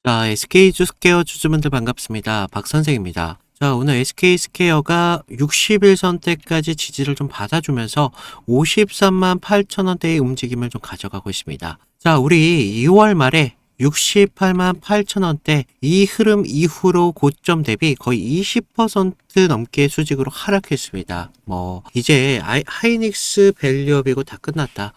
자, SK스퀘어 주주분들 반갑습니다. 박 선생입니다. 자, 오늘 SK스퀘어가 60일선대까지 지지를 좀 받아주면서 53만 8천 원대의 움직임을 좀 가져가고 있습니다. 자, 우리 2월 말에 68만 8천 원대 이 흐름 이후로 고점 대비 거의 20% 넘게 수직으로 하락했습니다. 이제 하이닉스 밸류업이고 다 끝났다.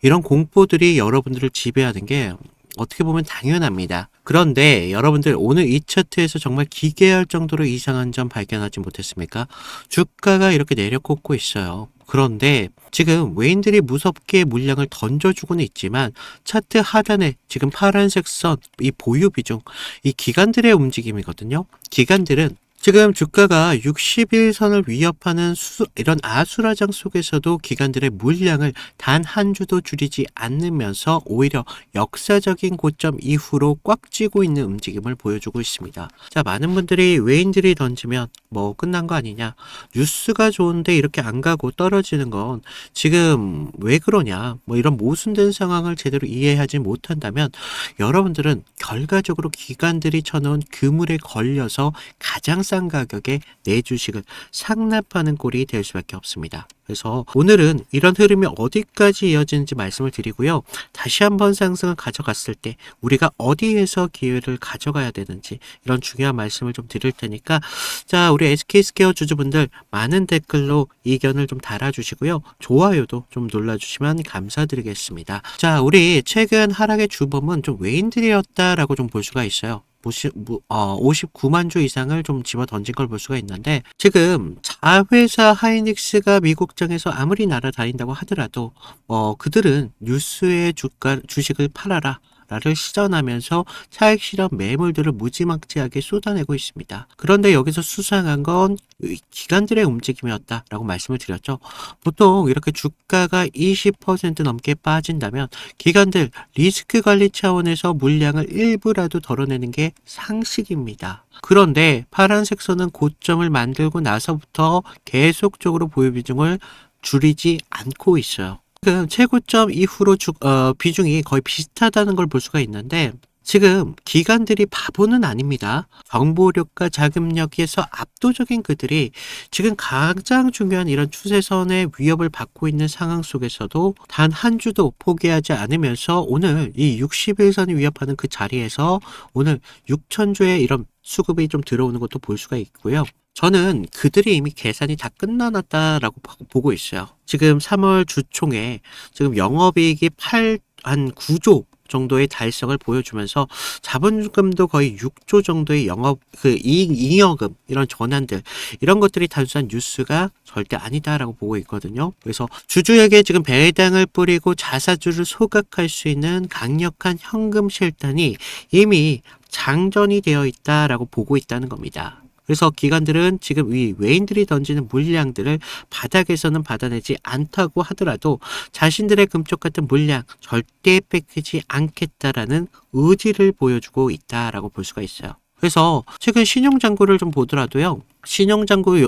이런 공포들이 여러분들을 지배하는 게 어떻게 보면 당연합니다. 그런데 여러분들 오늘 이 차트에서 정말 기괴할 정도로 이상한 점 발견하지 못했습니까? 주가가 이렇게 내려꽂고 있어요. 그런데 지금 외인들이 무섭게 물량을 던져주고는 있지만 차트 하단에 지금 파란색 선, 이 보유 비중, 이 기관들의 움직임이거든요. 기관들은 지금 주가가 60일선을 위협하는 이런 아수라장 속에서도 기관들의 물량을 단 한 주도 줄이지 않으면서 오히려 역사적인 고점 이후로 꽉 쥐고 있는 움직임을 보여주고 있습니다. 자, 많은 분들이 외인들이 던지면 끝난 거 아니냐, 뉴스가 좋은데 이렇게 안 가고 떨어지는 건 지금 왜 그러냐, 이런 모순된 상황을 제대로 이해하지 못한다면 여러분들은 결과적으로 기관들이 쳐놓은 그물에 걸려서 가장 싼 가격에 내 주식을 상납하는 꼴이 될 수밖에 없습니다. 그래서 오늘은 이런 흐름이 어디까지 이어지는지 말씀을 드리고요. 다시 한번 상승을 가져갔을 때 우리가 어디에서 기회를 가져가야 되는지 이런 중요한 말씀을 좀 드릴 테니까, 자, 우리 SK스퀘어 주주분들 많은 댓글로 의견을 좀 달아주시고요. 좋아요도 좀 눌러주시면 감사드리겠습니다. 자, 우리 최근 하락의 주범은 좀 외인들이었다라고 좀 볼 수가 있어요. 59만 주 이상을 좀 집어 던진 걸 볼 수가 있는데, 지금 자회사 하이닉스가 미국장에서 아무리 날아다닌다고 하더라도 그들은 뉴스의 주식을 팔아라 라를 시전하면서 차익 실현 매물들을 무지막지하게 쏟아내고 있습니다. 그런데 여기서 수상한 건 기관들의 움직임이었다라고 말씀을 드렸죠. 보통 이렇게 주가가 20% 넘게 빠진다면 기관들 리스크 관리 차원에서 물량을 일부라도 덜어내는 게 상식입니다. 그런데 파란색 선은 고점을 만들고 나서부터 계속적으로 보유 비중을 줄이지 않고 있어요. 지금 최고점 이후로 비중이 거의 비슷하다는 걸 볼 수가 있는데, 지금 기관들이 바보는 아닙니다. 정보력과 자금력에서 압도적인 그들이 지금 가장 중요한 이런 추세선의 위협을 받고 있는 상황 속에서도 단 한 주도 포기하지 않으면서 오늘 이 60일선이 위협하는 그 자리에서 오늘 6천조의 이런 수급이 좀 들어오는 것도 볼 수가 있고요. 저는 그들이 이미 계산이 다 끝나놨다라고 보고 있어요. 지금 3월 주총에 지금 영업이익이 한 9조 정도의 달성을 보여주면서 자본금도 거의 6조 정도의 잉여금, 이런 전환들, 이런 것들이 단순한 뉴스가 절대 아니다라고 보고 있거든요. 그래서 주주에게 지금 배당을 뿌리고 자사주를 소각할 수 있는 강력한 현금 실탄이 이미 장전이 되어 있다라고 보고 있다는 겁니다. 그래서 기관들은 지금 이 외인들이 던지는 물량들을 바닥에서는 받아내지 않다고 하더라도 자신들의 금쪽 같은 물량 절대 뺏기지 않겠다라는 의지를 보여주고 있다라고 볼 수가 있어요. 그래서 최근 신용잔고를 좀 보더라도요, 신용잔고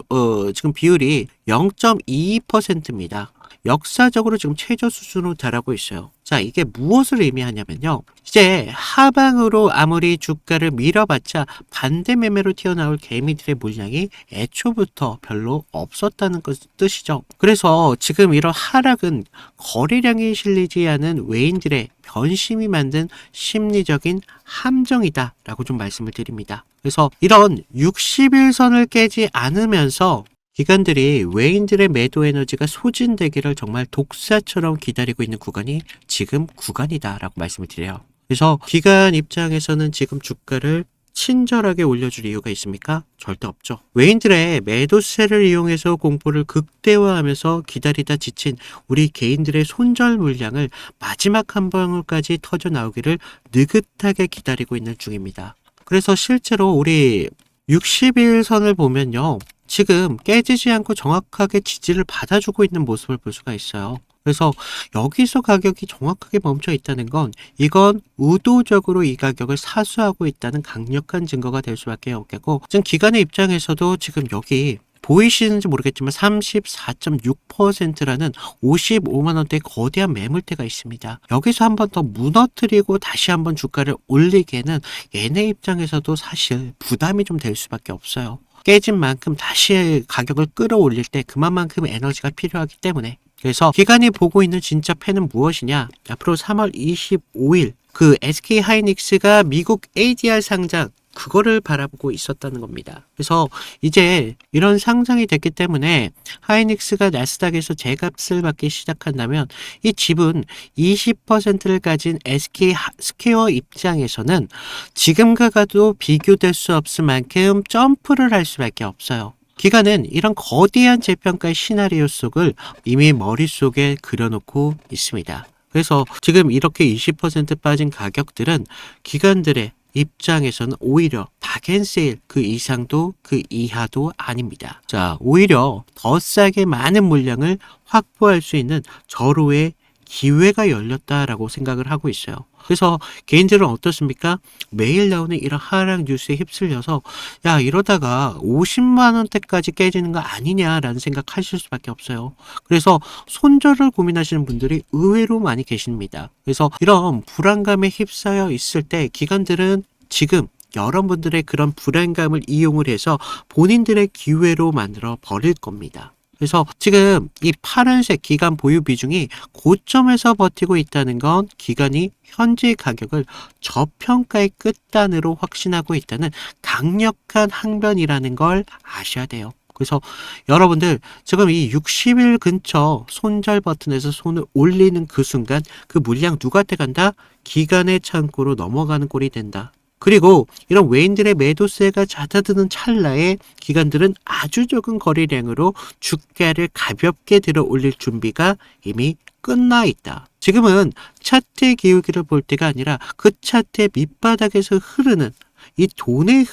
지금 비율이 0.22%입니다. 역사적으로 지금 최저 수준으로 달하고 있어요. 자, 이게 무엇을 의미하냐면요, 이제 하방으로 아무리 주가를 밀어봤자 반대 매매로 튀어나올 개미들의 물량이 애초부터 별로 없었다는 뜻이죠. 그래서 지금 이런 하락은 거래량이 실리지 않은 외인들의 변심이 만든 심리적인 함정이다라고 좀 말씀을 드립니다. 그래서 이런 60일선을 깨지 않으면서 기관들이 외인들의 매도 에너지가 소진되기를 정말 독사처럼 기다리고 있는 구간이 지금 구간이다라고 말씀을 드려요. 그래서 기관 입장에서는 지금 주가를 친절하게 올려줄 이유가 있습니까? 절대 없죠. 외인들의 매도세를 이용해서 공포를 극대화하면서 기다리다 지친 우리 개인들의 손절 물량을 마지막 한 방울까지 터져 나오기를 느긋하게 기다리고 있는 중입니다. 그래서 실제로 우리 60일선을 보면요, 지금 깨지지 않고 정확하게 지지를 받아주고 있는 모습을 볼 수가 있어요. 그래서 여기서 가격이 정확하게 멈춰 있다는 건 이건 의도적으로 이 가격을 사수하고 있다는 강력한 증거가 될 수밖에 없겠고, 지금 기관의 입장에서도 지금 여기 보이시는지 모르겠지만 34.6%라는 55만 원대의 거대한 매물대가 있습니다. 여기서 한 번 더 무너뜨리고 다시 한번 주가를 올리기에는 얘네 입장에서도 사실 부담이 좀 될 수밖에 없어요. 깨진 만큼 다시 가격을 끌어올릴 때 그만큼 에너지가 필요하기 때문에. 그래서 기관이 보고 있는 진짜 패는 무엇이냐? 앞으로 3월 25일 그 SK 하이닉스가 미국 ADR 상장 그거를 바라보고 있었다는 겁니다. 그래서 이제 이런 상장이 됐기 때문에 하이닉스가 나스닥에서 제값을 받기 시작한다면 이 지분 20%를 가진 SK 스퀘어 입장에서는 지금과도 비교될 수 없을 만큼 점프를 할 수밖에 없어요. 기관은 이런 거대한 재평가의 시나리오 속을 이미 머릿속에 그려놓고 있습니다. 그래서 지금 이렇게 20% 빠진 가격들은 기관들의 입장에서는 오히려 박앤세일 그 이상도 그 이하도 아닙니다. 자, 오히려 더 싸게 많은 물량을 확보할 수 있는 절호의 기회가 열렸다라고 생각을 하고 있어요. 그래서 개인들은 어떻습니까? 매일 나오는 이런 하락 뉴스에 휩쓸려서 야 이러다가 50만 원대까지 깨지는 거 아니냐라는 생각하실 수밖에 없어요. 그래서 손절을 고민하시는 분들이 의외로 많이 계십니다. 그래서 이런 불안감에 휩싸여 있을 때 기관들은 지금 여러분들의 그런 불안감을 이용을 해서 본인들의 기회로 만들어 버릴 겁니다. 그래서 지금 이 파란색 기간 보유 비중이 고점에서 버티고 있다는 건 기관이 현재 가격을 저평가의 끝단으로 확신하고 있다는 강력한 항변이라는 걸 아셔야 돼요. 그래서 여러분들 지금 이 60일 근처 손절 버튼에서 손을 올리는 그 순간 그 물량 누구한테 간다? 기관의 창고로 넘어가는 꼴이 된다. 그리고 이런 외인들의 매도세가 잦아드는 찰나에 기관들은 아주 적은 거래량으로 주가를 가볍게 들어 올릴 준비가 이미 끝나 있다. 지금은 차트의 기울기를 볼 때가 아니라 그 차트의 밑바닥에서 흐르는 이 돈의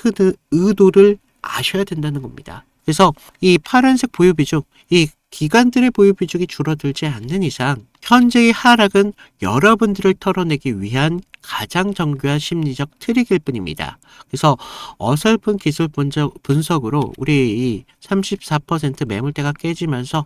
의도를 아셔야 된다는 겁니다. 그래서 이 파란색 보유 비중, 이 기관들의 보유 비중이 줄어들지 않는 이상 현재의 하락은 여러분들을 털어내기 위한 가장 정교한 심리적 트릭일 뿐입니다. 그래서 어설픈 기술 분석으로 우리 이 34% 매물대가 깨지면서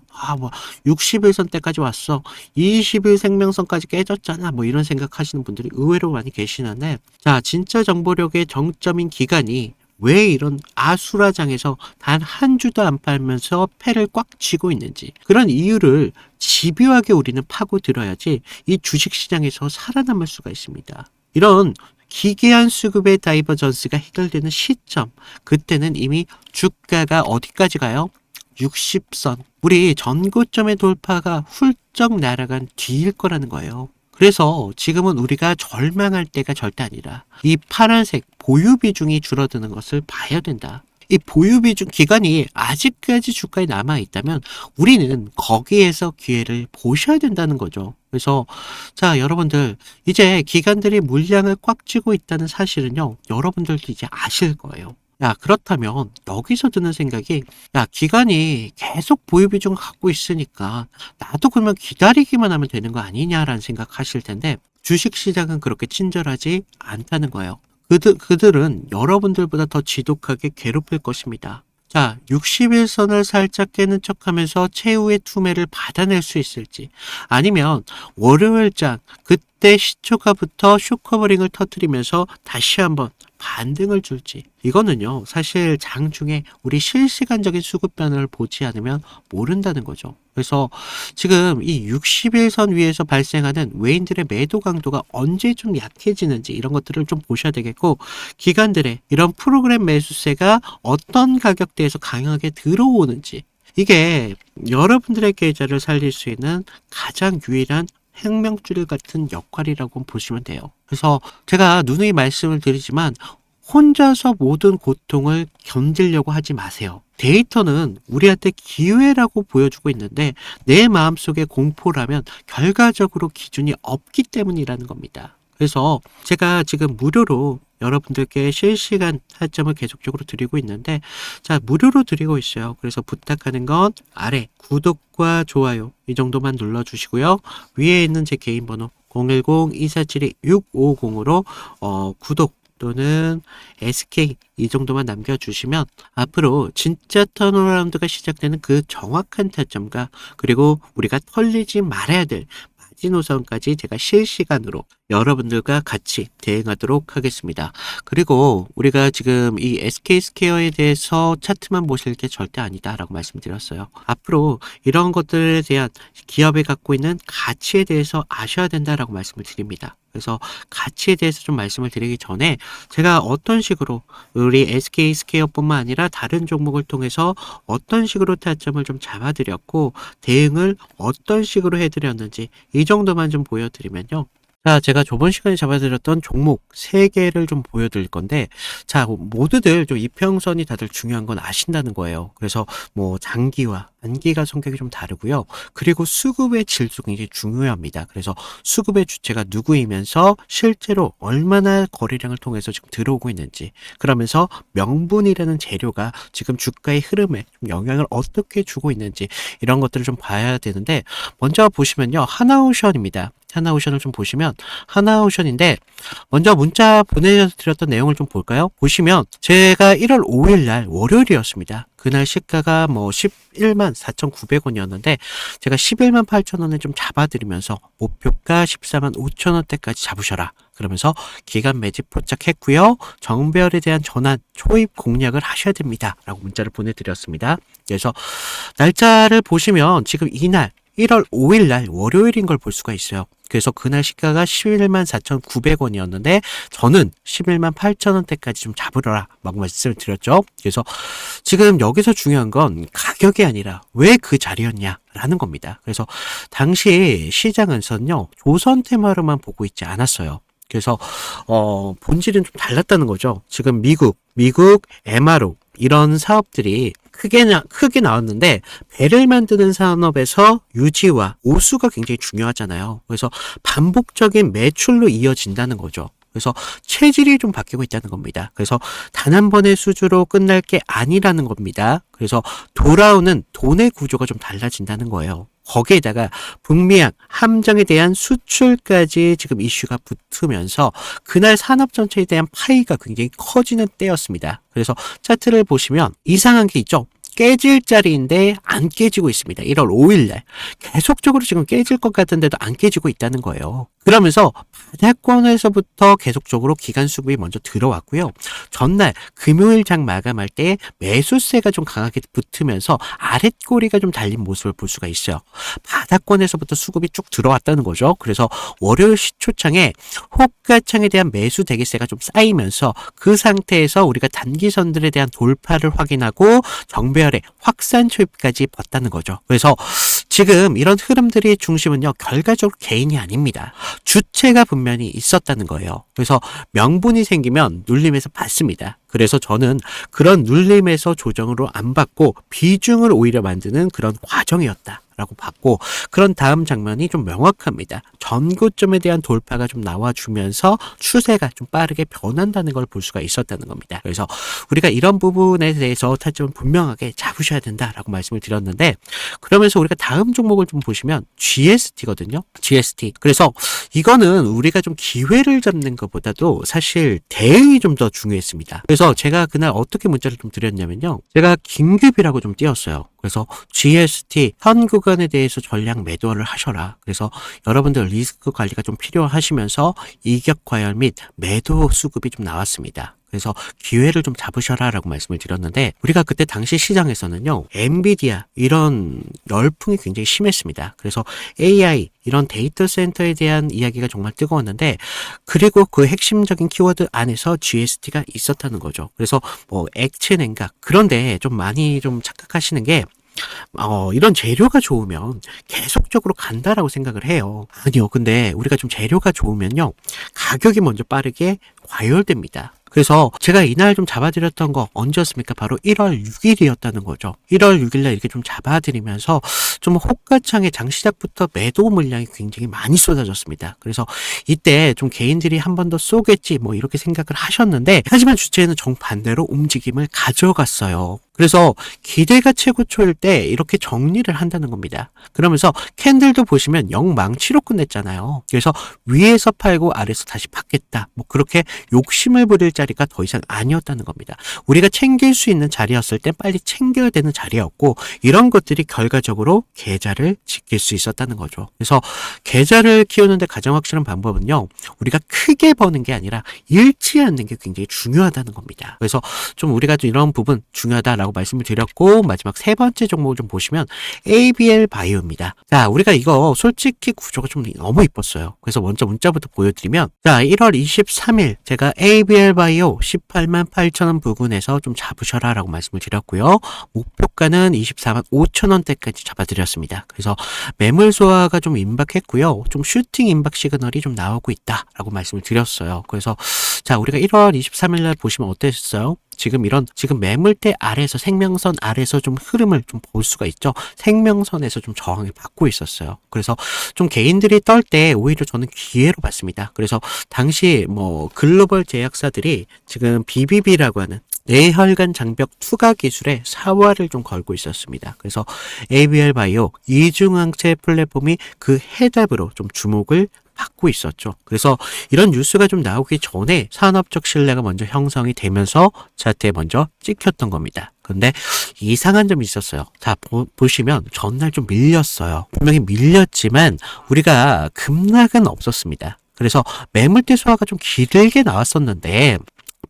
60일선대까지 왔어. 20일 생명선까지 깨졌잖아. 이런 생각하시는 분들이 의외로 많이 계시는데 자, 진짜 정보력의 정점인 기간이 왜 이런 아수라장에서 단 한 주도 안 팔면서 패를 꽉 쥐고 있는지 그런 이유를 집요하게 우리는 파고 들어야지 이 주식시장에서 살아남을 수가 있습니다. 이런 기괴한 수급의 다이버전스가 해결되는 시점 그때는 이미 주가가 어디까지 가요? 60선 우리 전고점의 돌파가 훌쩍 날아간 뒤일 거라는 거예요. 그래서 지금은 우리가 절망할 때가 절대 아니라 이 파란색 보유 비중이 줄어드는 것을 봐야 된다. 이 보유 비중 기간이 아직까지 주가에 남아 있다면 우리는 거기에서 기회를 보셔야 된다는 거죠. 그래서 자 여러분들 이제 기관들이 물량을 꽉 쥐고 있다는 사실은요 여러분들도 이제 아실 거예요. 야 그렇다면 여기서 드는 생각이 야 기관이 계속 보유 비중을 갖고 있으니까 나도 그러면 기다리기만 하면 되는 거 아니냐라는 생각하실 텐데 주식시장은 그렇게 친절하지 않다는 거예요. 그들은 여러분들보다 더 지독하게 괴롭힐 것입니다. 자, 60일선을 살짝 깨는 척하면서 최후의 투매를 받아낼 수 있을지 아니면 월요일장 그때 시초가부터 쇼커버링을 터뜨리면서 다시 한번 반등을 줄지 이거는요 사실 장중에 우리 실시간적인 수급 변화를 보지 않으면 모른다는 거죠. 그래서 지금 이 60일선 위에서 발생하는 외인들의 매도 강도가 언제 좀 약해지는지 이런 것들을 좀 보셔야 되겠고 기관들의 이런 프로그램 매수세가 어떤 가격대에서 강하게 들어오는지 이게 여러분들의 계좌를 살릴 수 있는 가장 유일한 생명줄 같은 역할이라고 보시면 돼요. 그래서 제가 누누이 말씀을 드리지만 혼자서 모든 고통을 견디려고 하지 마세요. 데이터는 우리한테 기회라고 보여주고 있는데 내 마음속에 공포라면 결과적으로 기준이 없기 때문이라는 겁니다. 그래서 제가 지금 무료로 여러분들께 실시간 타점을 계속적으로 드리고 있는데 자 무료로 드리고 있어요. 그래서 부탁하는 건 아래 구독과 좋아요 이 정도만 눌러주시고요. 위에 있는 제 개인 번호 010-2472-650으로 구독 또는 SK 이 정도만 남겨주시면 앞으로 진짜 턴어라운드가 시작되는 그 정확한 타점과 그리고 우리가 털리지 말아야 될 마지노선까지 제가 실시간으로 여러분들과 같이 대응하도록 하겠습니다. 그리고 우리가 지금 이 SK스퀘어에 대해서 차트만 보실 게 절대 아니다라고 말씀드렸어요. 앞으로 이런 것들에 대한 기업이 갖고 있는 가치에 대해서 아셔야 된다라고 말씀을 드립니다. 그래서 가치에 대해서 좀 말씀을 드리기 전에 제가 어떤 식으로 우리 SK스퀘어뿐만 아니라 다른 종목을 통해서 어떤 식으로 타점을 좀 잡아드렸고 대응을 어떤 식으로 해드렸는지 이 정도만 좀 보여드리면요. 자, 제가 저번 시간에 잡아드렸던 종목 3개를 좀 보여드릴 건데, 자, 모두들 좀 이평선이 다들 중요한 건 아신다는 거예요. 그래서 뭐 장기와 단기가 성격이 좀 다르고요. 그리고 수급의 질도 굉장히 중요합니다. 그래서 수급의 주체가 누구이면서 실제로 얼마나 거래량을 통해서 지금 들어오고 있는지, 그러면서 명분이라는 재료가 지금 주가의 흐름에 좀 영향을 어떻게 주고 있는지 이런 것들을 좀 봐야 되는데, 먼저 보시면요. 하나오션입니다. 하나오션을 좀 보시면 하나오션인데 먼저 문자 보내드렸던 내용을 좀 볼까요? 보시면 제가 1월 5일 날 월요일이었습니다. 그날 시가가 뭐 11만 4,900원이었는데 제가 11만 8천원에 좀 잡아드리면서 목표가 14만 5천원대까지 잡으셔라. 그러면서 기간 매집 포착했고요. 정배열에 대한 전환 초입 공략을 하셔야 됩니다. 라고 문자를 보내드렸습니다. 그래서 날짜를 보시면 지금 이날 1월 5일 날 월요일인 걸 볼 수가 있어요. 그래서 그날 시가가 11만 4,900원이었는데 저는 11만 8천원대까지 좀 잡으라 라고 말씀을 드렸죠. 그래서 지금 여기서 중요한 건 가격이 아니라 왜 그 자리였냐 라는 겁니다. 그래서 당시 시장에서는요. 조선 테마로만 보고 있지 않았어요. 그래서 본질은 좀 달랐다는 거죠. 지금 미국 MRO 이런 사업들이 크게 나왔는데 배를 만드는 산업에서 유지와 오수가 굉장히 중요하잖아요. 그래서 반복적인 매출로 이어진다는 거죠. 그래서 체질이 좀 바뀌고 있다는 겁니다. 그래서 단 한 번의 수주로 끝날 게 아니라는 겁니다. 그래서 돌아오는 돈의 구조가 좀 달라진다는 거예요. 거기에다가 북미양 함정에 대한 수출까지 지금 이슈가 붙으면서 그날 산업 전체에 대한 파이가 굉장히 커지는 때였습니다. 그래서 차트를 보시면 이상한 게 있죠. 깨질 자리인데 안 깨지고 있습니다. 1월 5일 날 계속적으로 지금 깨질 것 같은데도 안 깨지고 있다는 거예요. 그러면서 바닥권에서부터 계속적으로 기간 수급이 먼저 들어왔고요. 전날 금요일 장 마감할 때 매수세가 좀 강하게 붙으면서 아랫꼬리가 좀 달린 모습을 볼 수가 있어요. 바닥권에서부터 수급이 쭉 들어왔다는 거죠. 그래서 월요일 시초창에 호가창에 대한 매수 대기세가 좀 쌓이면서 그 상태에서 우리가 단기선들에 대한 돌파를 확인하고 정배열의 확산 초입까지 봤다는 거죠. 그래서 지금 이런 흐름들의 중심은요. 결과적으로 개인이 아닙니다. 주체가 분명히 있었다는 거예요. 그래서 명분이 생기면 눌림에서 받습니다. 그래서 저는 그런 눌림에서 조정으로 안 받고 비중을 오히려 만드는 그런 과정이었다. 라고 봤고 그런 다음 장면이 좀 명확합니다. 전고점에 대한 돌파가 좀 나와주면서 추세가 좀 빠르게 변한다는 걸 볼 수가 있었다는 겁니다. 그래서 우리가 이런 부분에 대해서 타점을 분명하게 잡으셔야 된다라고 말씀을 드렸는데 그러면서 우리가 다음 종목을 좀 보시면 GST거든요. GST. 그래서 이거는 우리가 좀 기회를 잡는 것보다도 사실 대응이 좀 더 중요했습니다. 그래서 제가 그날 어떻게 문자를 좀 드렸냐면요. 제가 긴급이라고 좀 띄웠어요. 그래서 GST 현 구간에 대해서 전량 매도를 하셔라. 그래서 여러분들 리스크 관리가 좀 필요하시면서 이격 과열 및 매도 수급이 좀 나왔습니다. 그래서 기회를 좀 잡으셔라 라고 말씀을 드렸는데 우리가 그때 당시 시장에서는요. 엔비디아 이런 열풍이 굉장히 심했습니다. 그래서 AI 이런 데이터 센터에 대한 이야기가 정말 뜨거웠는데 그리고 그 핵심적인 키워드 안에서 GST가 있었다는 거죠. 그래서 뭐 액체 냉각 그런데 좀 많이 좀 착각하시는 게 이런 재료가 좋으면 계속적으로 간다라고 생각을 해요. 아니요. 근데 우리가 좀 재료가 좋으면요. 가격이 먼저 빠르게 과열됩니다. 그래서 제가 이날 좀 잡아드렸던 거 언제였습니까? 바로 1월 6일이었다는 거죠. 1월 6일날 이렇게 좀 잡아드리면서 좀 호가창에 장시작부터 매도 물량이 굉장히 많이 쏟아졌습니다. 그래서 이때 좀 개인들이 한 번 더 쏘겠지 뭐 이렇게 생각을 하셨는데, 하지만 주체는 정반대로 움직임을 가져갔어요. 그래서 기대가 최고초일 때 이렇게 정리를 한다는 겁니다. 그러면서 캔들도 보시면 영망치로 끝냈잖아요. 그래서 위에서 팔고 아래에서 다시 받겠다, 뭐 그렇게 욕심을 부릴 자리가 더 이상 아니었다는 겁니다. 우리가 챙길 수 있는 자리였을 때 빨리 챙겨야 되는 자리였고, 이런 것들이 결과적으로 계좌를 지킬 수 있었다는 거죠. 그래서 계좌를 키우는데 가장 확실한 방법은요, 우리가 크게 버는 게 아니라 잃지 않는 게 굉장히 중요하다는 겁니다. 그래서 좀 우리가 좀 이런 부분 중요하다라고 말씀을 드렸고, 마지막 세 번째 종목을 좀 보시면 ABL 바이오입니다. 자, 우리가 이거 솔직히 구조가 좀 너무 이뻤어요. 그래서 먼저 문자부터 보여드리면, 자, 1월 23일 제가 ABL 바이오 18만 8천원 부근에서 좀 잡으셔라 라고 말씀을 드렸고요. 목표가는 24만 5천원대까지 잡아드렸습니다. 그래서 매물 소화가 좀 임박했고요. 좀 슈팅 임박 시그널이 좀 나오고 있다 라고 말씀을 드렸어요. 그래서 자, 우리가 1월 23일 날 보시면 어땠어요? 지금 매물대 아래에서, 생명선 아래에서 좀 흐름을 좀 볼 수가 있죠. 생명선에서 좀 저항을 받고 있었어요. 그래서 좀 개인들이 떨 때 오히려 저는 기회로 봤습니다. 그래서 당시 뭐 글로벌 제약사들이 지금 BBB라고 하는 뇌혈관 장벽 투과 기술에 사활을 좀 걸고 있었습니다. 그래서 ABL 바이오 이중항체 플랫폼이 그 해답으로 좀 주목을 받고 있었죠. 그래서 이런 뉴스가 좀 나오기 전에 산업적 신뢰가 먼저 형성이 되면서 차트에 먼저 찍혔던 겁니다. 근데 이상한 점이 있었어요. 자, 보시면 전날 좀 밀렸어요. 분명히 밀렸지만 우리가 급락은 없었습니다. 그래서 매물대 소화가 좀 길게 나왔었는데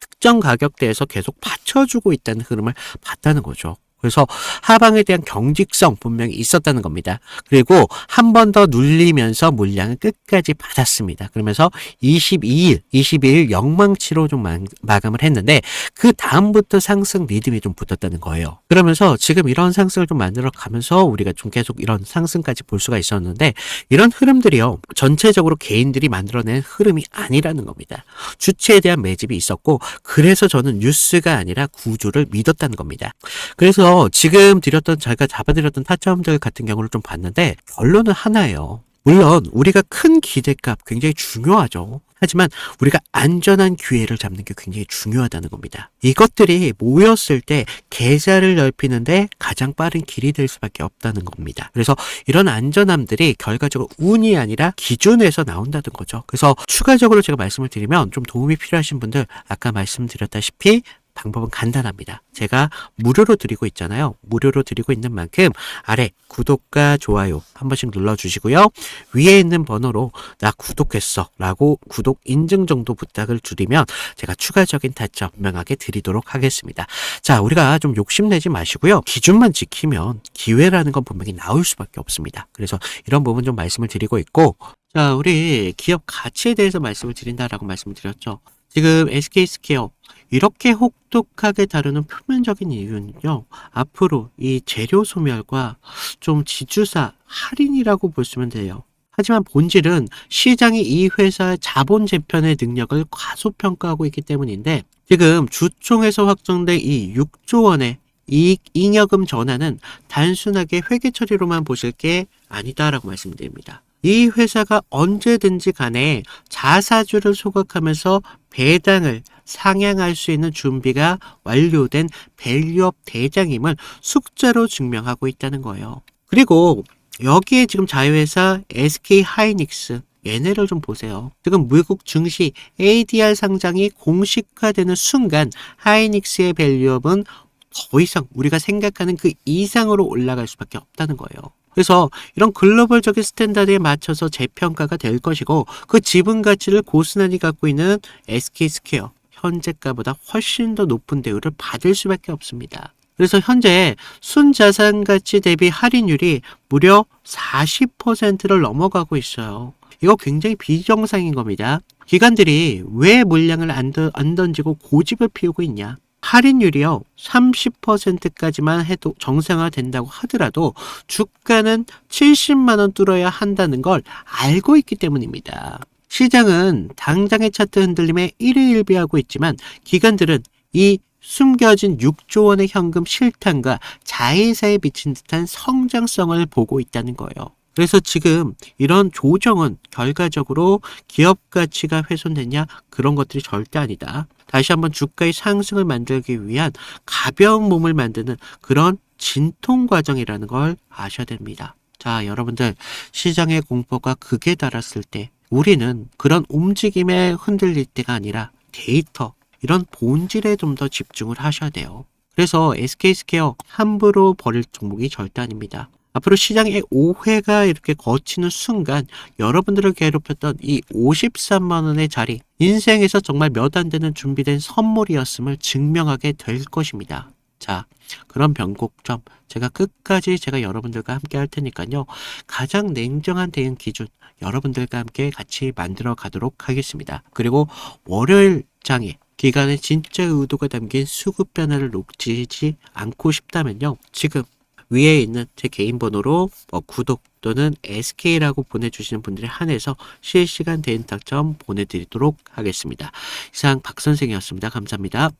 특정 가격대에서 계속 받쳐주고 있다는 흐름을 봤다는 거죠. 그래서 하방에 대한 경직성 분명히 있었다는 겁니다. 그리고 한 번 더 눌리면서 물량을 끝까지 받았습니다. 그러면서 22일 영망치로 좀 마감을 했는데, 그 다음부터 상승 리듬이 좀 붙었다는 거예요. 그러면서 지금 이런 상승을 좀 만들어 가면서 우리가 좀 계속 이런 상승까지 볼 수가 있었는데, 이런 흐름들이요, 전체적으로 개인들이 만들어낸 흐름이 아니라는 겁니다. 주체에 대한 매집이 있었고, 그래서 저는 뉴스가 아니라 구조를 믿었다는 겁니다. 그래서 지금 제가 잡아드렸던 타점들 같은 경우를 좀 봤는데, 결론은 하나예요. 물론 우리가 큰 기대값 굉장히 중요하죠. 하지만 우리가 안전한 기회를 잡는 게 굉장히 중요하다는 겁니다. 이것들이 모였을 때 계좌를 넓히는데 가장 빠른 길이 될 수밖에 없다는 겁니다. 그래서 이런 안전함들이 결과적으로 운이 아니라 기준에서 나온다는 거죠. 그래서 추가적으로 제가 말씀을 드리면, 좀 도움이 필요하신 분들, 아까 말씀드렸다시피 방법은 간단합니다. 제가 무료로 드리고 있잖아요. 무료로 드리고 있는 만큼 아래 구독과 좋아요 한 번씩 눌러주시고요. 위에 있는 번호로 나 구독했어 라고 구독 인증 정도 부탁을 드리면 제가 추가적인 타점 분명하게 드리도록 하겠습니다. 자, 우리가 좀 욕심내지 마시고요. 기준만 지키면 기회라는 건 분명히 나올 수밖에 없습니다. 그래서 이런 부분 좀 말씀을 드리고 있고, 자, 우리 기업 가치에 대해서 말씀을 드린다라고 말씀을 드렸죠. 지금 SK스퀘어 이렇게 혹독하게 다루는 표면적인 이유는요, 앞으로 이 재료 소멸과 좀 지주사 할인이라고 보시면 돼요. 하지만 본질은 시장이 이 회사의 자본 재편의 능력을 과소평가하고 있기 때문인데, 지금 주총에서 확정된 이 6조 원의 이익 잉여금 전환은 단순하게 회계 처리로만 보실 게 아니다라고 말씀드립니다. 이 회사가 언제든지 간에 자사주를 소각하면서 배당을 상향할 수 있는 준비가 완료된 밸류업 대장임을 숙자로 증명하고 있다는 거예요. 그리고 여기에 지금 자회사 SK 하이닉스, 얘네를 좀 보세요. 지금 미국 증시 ADR 상장이 공식화되는 순간 하이닉스의 밸류업은 더 이상 우리가 생각하는 그 이상으로 올라갈 수밖에 없다는 거예요. 그래서 이런 글로벌적인 스탠다드에 맞춰서 재평가가 될 것이고, 그 지분 가치를 고스란히 갖고 있는 SK스퀘어, 현재가보다 훨씬 더 높은 대우를 받을 수밖에 없습니다. 그래서 현재 순자산 가치 대비 할인율이 무려 40%를 넘어가고 있어요. 이거 굉장히 비정상인 겁니다. 기관들이 왜 물량을 안 던지고 고집을 피우고 있냐? 할인율이요 30%까지만 해도 정상화된다고 하더라도 주가는 70만원 뚫어야 한다는 걸 알고 있기 때문입니다. 시장은 당장의 차트 흔들림에 일희일비하고 있지만 기관들은 이 숨겨진 6조 원의 현금 실탄과 자회사에 미친 듯한 성장성을 보고 있다는 거예요. 그래서 지금 이런 조정은 결과적으로 기업 가치가 훼손됐냐? 그런 것들이 절대 아니다. 다시 한번 주가의 상승을 만들기 위한 가벼운 몸을 만드는 그런 진통 과정이라는 걸 아셔야 됩니다. 자, 여러분들, 시장의 공포가 극에 달았을 때 우리는 그런 움직임에 흔들릴 때가 아니라 데이터, 이런 본질에 좀 더 집중을 하셔야 돼요. 그래서 SK스퀘어 함부로 버릴 종목이 절대 아닙니다. 앞으로 시장의 오해가 이렇게 거치는 순간 여러분들을 괴롭혔던 이 53만 원의 자리, 인생에서 정말 몇 안 되는 준비된 선물이었음을 증명하게 될 것입니다. 자, 그런 변곡점 제가 여러분들과 함께 할 테니까요. 가장 냉정한 대응 기준 여러분들과 함께 같이 만들어 가도록 하겠습니다. 그리고 월요일 장에 기간의 진짜 의도가 담긴 수급 변화를 놓치지 않고 싶다면요. 지금 위에 있는 제 개인 번호로 구독 또는 SK라고 보내주시는 분들에 한해서 실시간 대응 tak점 보내드리도록 하겠습니다. 이상 박 선생이었습니다. 감사합니다.